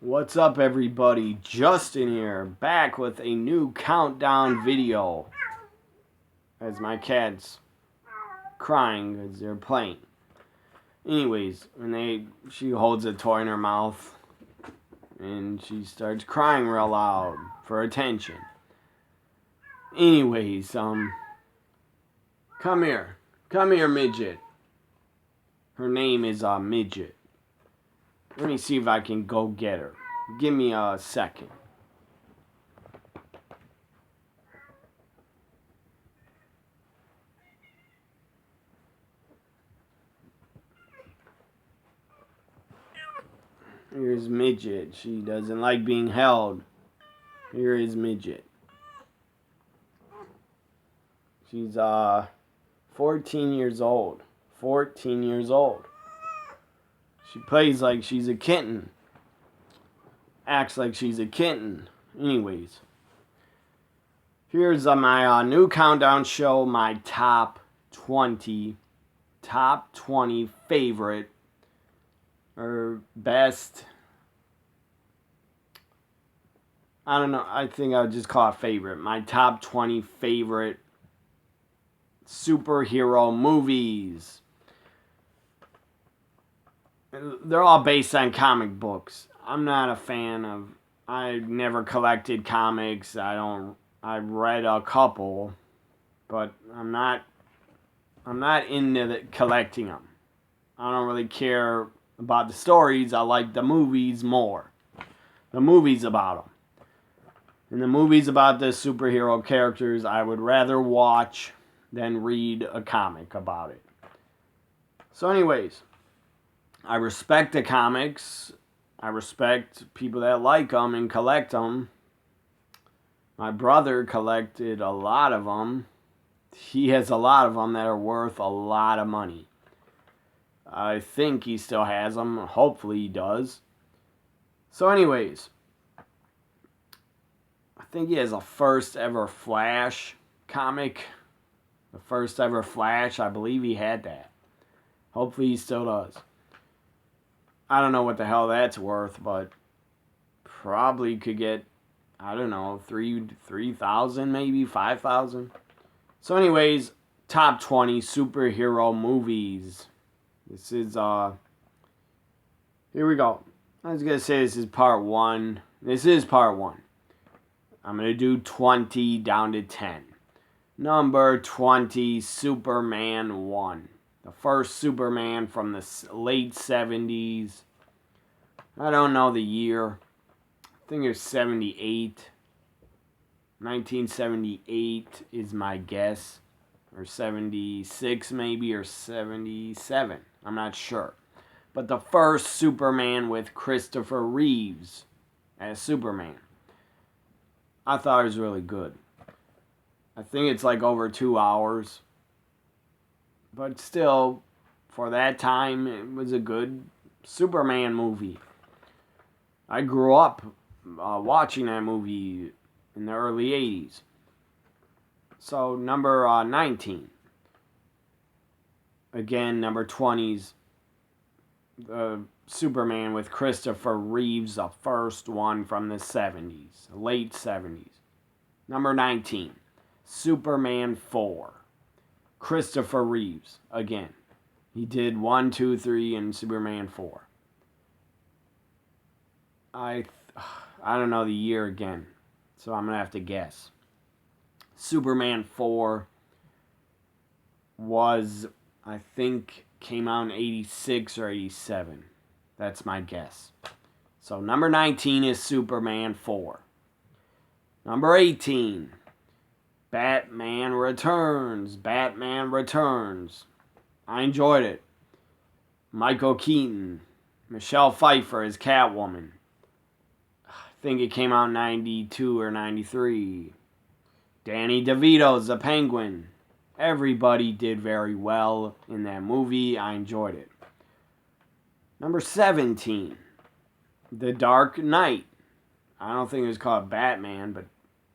What's up, everybody? Justin here, back with a new countdown video. As my cat's crying as they're playing. Anyways, she holds a toy in her mouth and she starts crying real loud for attention. Anyways, come here, midget. Her name is Midget. Let me see if I can go get her. Give me a second. Here's Midget. She doesn't like being held. Here is Midget. She's 14 years old. 14 years old. She plays like she's a kitten. Acts like she's a kitten. Anyways. Here's my new countdown show. My top 20 favorite or best. I don't know. I think I would just call it favorite. My top 20 favorite superhero movies. They're all based on comic books. I'm not a fan of. I never collected comics. I've read a couple, but I'm not into collecting them. I don't really care about the stories. I like the movies more. The movies about them. And the movies about the superhero characters, I would rather watch than read a comic about it. So anyways, I respect the comics. I respect people that like them and collect them. My brother collected a lot of them. He has a lot of them that are worth a lot of money. I think he still has them. Hopefully he does. So anyways, I think he has a first ever Flash comic. The first ever Flash. I believe he had that. Hopefully he still does. I don't know what the hell that's worth, but probably could get, I don't know, 3,000 maybe, 5,000. So anyways, top 20 superhero movies. This is, here we go. I was going to say this is part 1. This is part 1. I'm going to do 20 down to 10. Number 20, Superman 1. The first Superman from the late 70s. I don't know the year. I think it's 78. 1978 is my guess. Or 76 maybe, or 77. I'm not sure. But the first Superman with Christopher Reeves as Superman. I thought it was really good. I think it's like over 2 hours. But still, for that time, it was a good Superman movie. I grew up watching that movie in the early 80s. So, number 19. Again, number 20's Superman with Christopher Reeves, the first one from the 70s, late 70s. Number 19, Superman 4. Christopher Reeves, again. He did 1, 2, 3, and Superman 4. I don't know the year again, so I'm going to have to guess. Superman 4 was, I think, came out in 86 or 87. That's my guess. So number 19 is Superman 4. Number 18, Batman Returns. Batman Returns. I enjoyed it. Michael Keaton. Michelle Pfeiffer as Catwoman. I think it came out in 92 or 93. Danny DeVito's the Penguin. Everybody did very well in that movie. I enjoyed it. Number 17, The Dark Knight. I don't think it was called Batman, but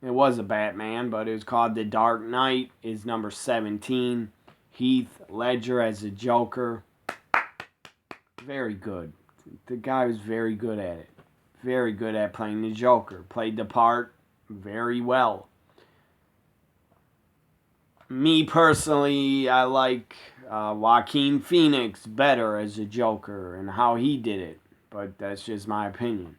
it was a Batman, but it was called The Dark Knight, is number 17. Heath Ledger as the Joker. Very good. The guy was very good at it. very good at playing the Joker. Played the part very well. Me personally, I like Joaquin Phoenix better as a Joker and how he did it, but that's just my opinion.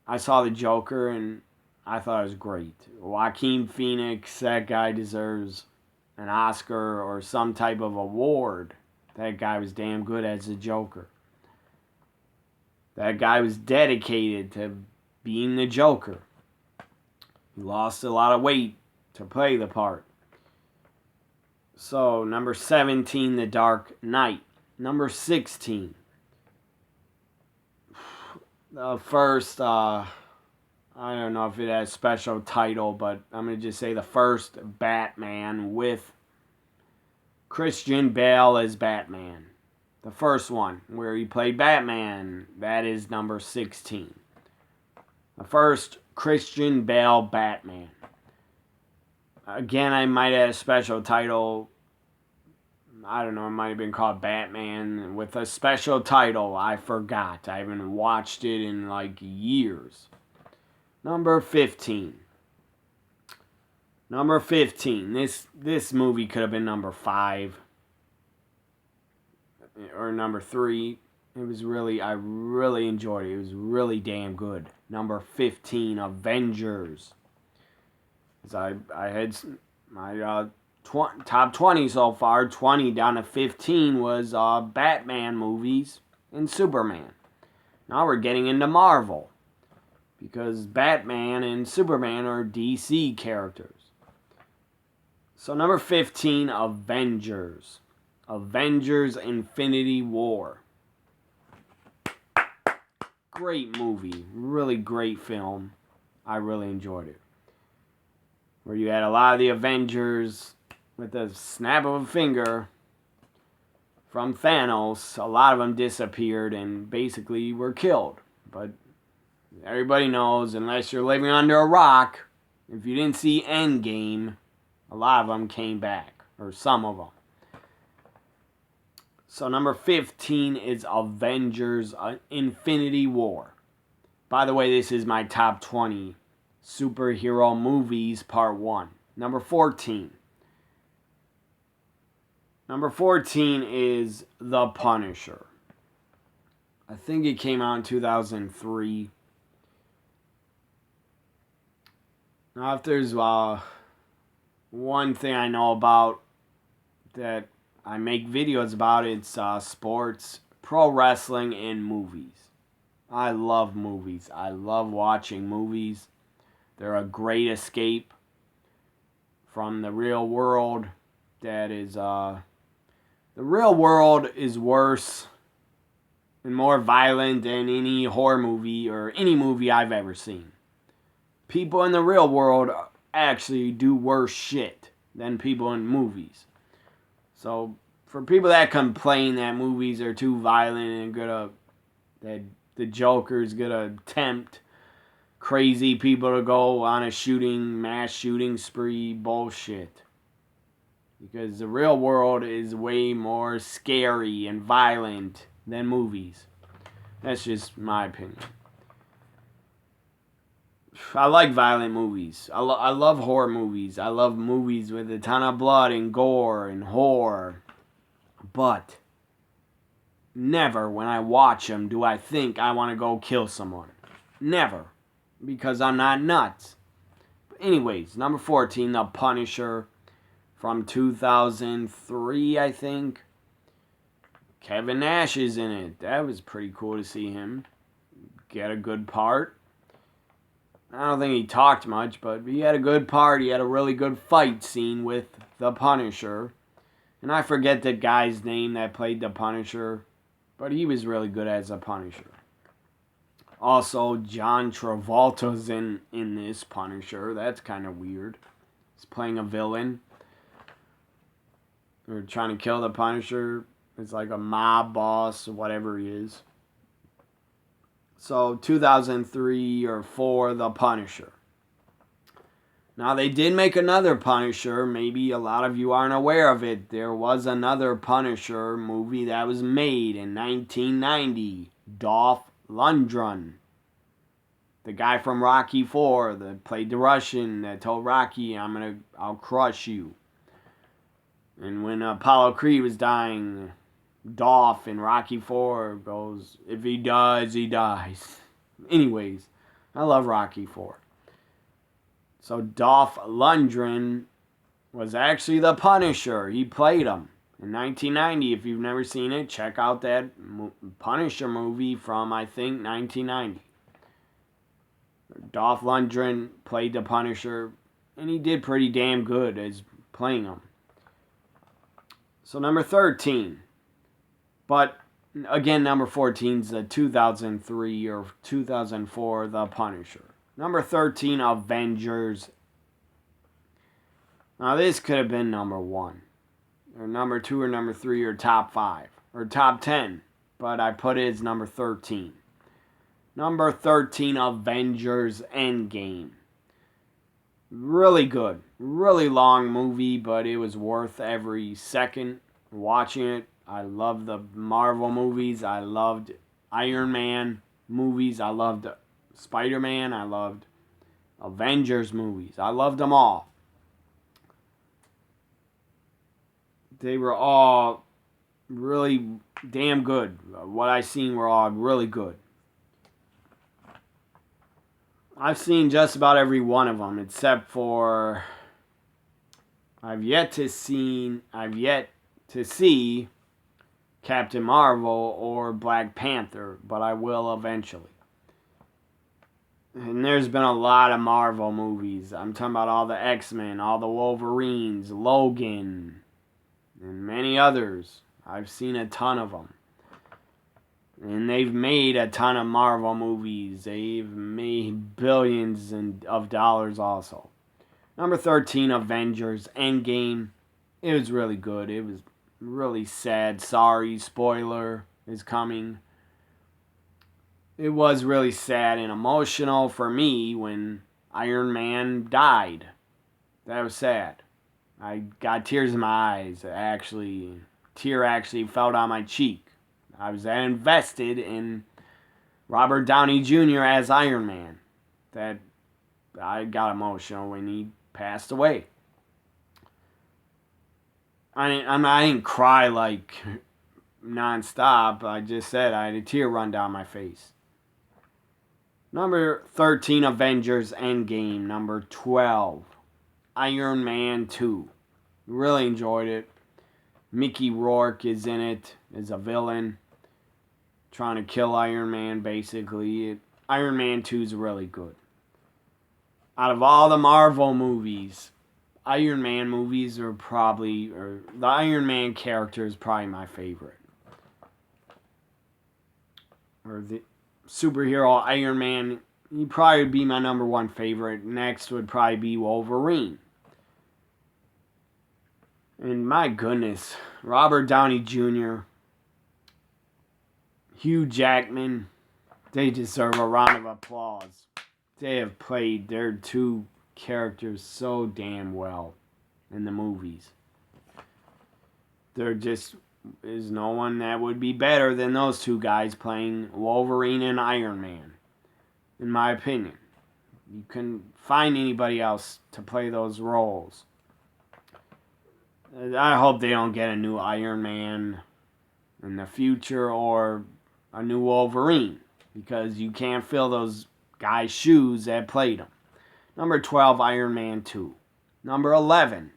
I saw the Joker and I thought it was great. Joaquin Phoenix, that guy deserves an Oscar or some type of award. That guy was damn good as a Joker. That guy was dedicated to being the Joker. He lost a lot of weight to play the part. So, number 17, The Dark Knight. Number 16. The first, I don't know if it has a special title, but I'm going to just say the first Batman with Christian Bale as Batman. The first one, where he played Batman, that is number 16. The first Christian Bale Batman. Again, I might add a special title. I don't know, it might have been called Batman with a special title. I forgot. I haven't watched it in like years. Number 15. Number 15. This movie could have been number 5 or number 3. It was really, I really enjoyed it. It was really damn good. Number 15, Avengers. I had my top 20 so far. 20 down to 15 was Batman movies and Superman. Now we're getting into Marvel, because Batman and Superman are DC characters. So number 15, Avengers. Avengers Infinity War. Great movie. Really great film. I really enjoyed it. Where you had a lot of the Avengers with a snap of a finger from Thanos. A lot of them disappeared and basically were killed. But everybody knows, unless you're living under a rock, if you didn't see Endgame, a lot of them came back. Or some of them. So number 15 is Avengers Infinity War. By the way, this is my top 20 superhero movies, part 1. Number 14. Number 14 is The Punisher. I think it came out in 2003. Now, if there's one thing I know about that I make videos about, it's sports, pro wrestling, and movies. I love movies. I love watching movies. They're a great escape from the real world. That is, the real world is worse and more violent than any horror movie or any movie I've ever seen. People in the real world actually do worse shit than people in movies. So, for people that complain that movies are too violent and that the Joker's gonna tempt crazy people to go on a mass shooting spree, bullshit. Because the real world is way more scary and violent than movies. That's just my opinion. I like violent movies. I love horror movies. I love movies with a ton of blood and gore and horror. But never, when I watch them, do I think I want to go kill someone. Never. Because I'm not nuts. But anyways, number 14, The Punisher from 2003, I think. Kevin Nash is in it. That was pretty cool to see him get a good part. I don't think he talked much, but he had a good part. He had a really good fight scene with The Punisher. And I forget the guy's name that played The Punisher, but he was really good as a Punisher. Also, John Travolta's in this Punisher. That's kind of weird. He's playing a villain. They're trying to kill the Punisher. It's like a mob boss or whatever he is. So, 2003 or 4, The Punisher. Now, they did make another Punisher. Maybe a lot of you aren't aware of it. There was another Punisher movie that was made in 1990. Dolph Lundgren. The guy from Rocky 4 that played the Russian that told Rocky, I'll crush you. And when Apollo Creed was dying, Dolph in Rocky 4 goes, if he dies, he dies. Anyways, I love Rocky 4. So Dolph Lundgren was actually the Punisher. He played him in 1990. If you've never seen it, check out that Punisher movie from, I think, 1990. Dolph Lundgren played the Punisher, and he did pretty damn good as playing him. So number 13. But again, number 14 is the 2003 or 2004 The Punisher. Number 13, Avengers. Now this could have been number 1, or number 2, or number 3, or top 5, or top 10. But I put it as number 13. Number 13, Avengers Endgame. Really good. Really long movie, but it was worth every second watching it. I loved the Marvel movies. I loved Iron Man movies. I loved Spider-Man. I loved Avengers movies. I loved them all. They were all really damn good. What I seen were all really good. I've seen just about every one of them, except for I've yet to see Captain Marvel or Black Panther, but I will eventually. And there's been a lot of Marvel movies. I'm talking about all the X-Men, all the Wolverines, Logan, and many others. I've seen a ton of them. And they've made a ton of Marvel movies. They've made billions of dollars also. Number 13, Avengers Endgame. It was really good. It was really sad. Sorry, spoiler is coming. It was really sad and emotional for me when Iron Man died. That was sad. I got tears in my eyes. Tear actually fell down my cheek. I was that invested in Robert Downey Jr. as Iron Man that I got emotional when he passed away. I didn't cry like nonstop. I just said I had a tear run down my face. Number 13, Avengers Endgame. Number 12, Iron Man 2. Really enjoyed it. Mickey Rourke is in it as a villain, trying to kill Iron Man, basically. Iron Man 2 is really good. Out of all the Marvel movies, Iron Man movies are the Iron Man character is probably my favorite. Or the superhero Iron Man, he'd probably be my number 1 favorite. Next would probably be Wolverine. And my goodness, Robert Downey Jr., Hugh Jackman, they deserve a round of applause. They have played their 2 characters so damn well in the movies. There just is no one that would be better than those 2 guys playing Wolverine and Iron Man, in my opinion. You couldn't find anybody else to play those roles. I hope they don't get a new Iron Man in the future or a new Wolverine, because you can't fill those guys' shoes that played them. Number 12, Iron Man 2. Number 11,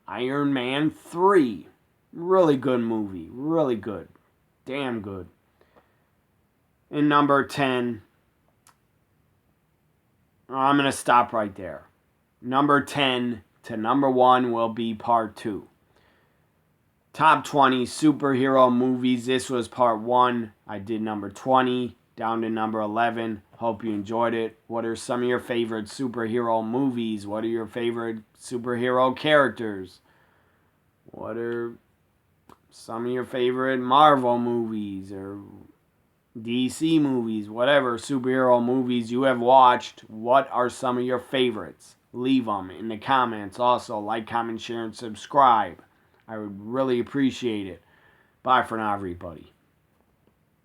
Iron Man 3. Really good movie. Really good. Damn good. And number 10, I'm going to stop right there. Number 10 to number 1 will be part 2. Top 20 superhero movies. This was part 1. I did number 20 down to number 11. Hope you enjoyed it. What are some of your favorite superhero movies? What are your favorite superhero characters? What are some of your favorite Marvel movies or DC movies? Whatever superhero movies you have watched, what are some of your favorites? Leave them in the comments. Also, like, comment, share, and subscribe. I would really appreciate it. Bye for now, everybody.